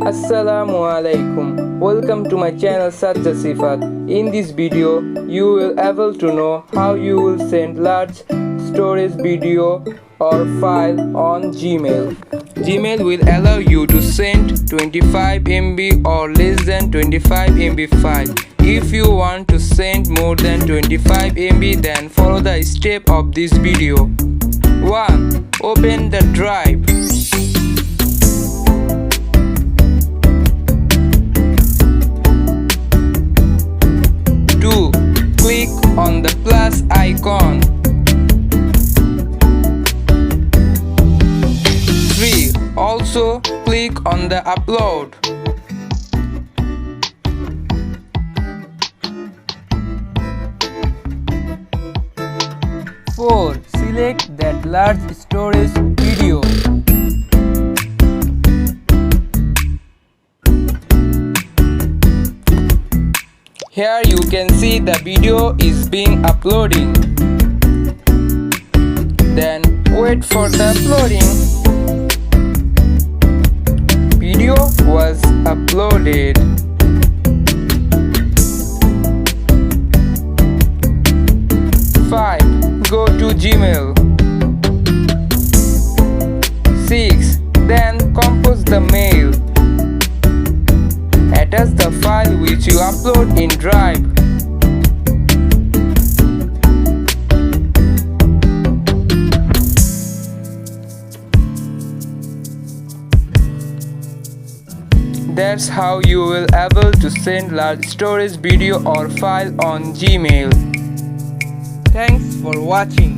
Assalamu alaikum. Welcome to my channel Sajjad Sifat. In this video, you will able to know how you will send large storage video or file on Gmail. Gmail will allow you to send 25 MB or less than 25 MB file. If you want to send more than 25 MB, then follow the step of this video. 1. Open the drive. 2. Click on the plus icon. 3. Also click on the upload. 4. Select that large storage video. 'Here you can see the video is being uploading. Then wait for the uploading. Video was uploaded. Go to Gmail. 6. Then compose the mail. Attach the file which you upload in Drive. That's how you will able to send large storage video or file on Gmail. Thanks for watching.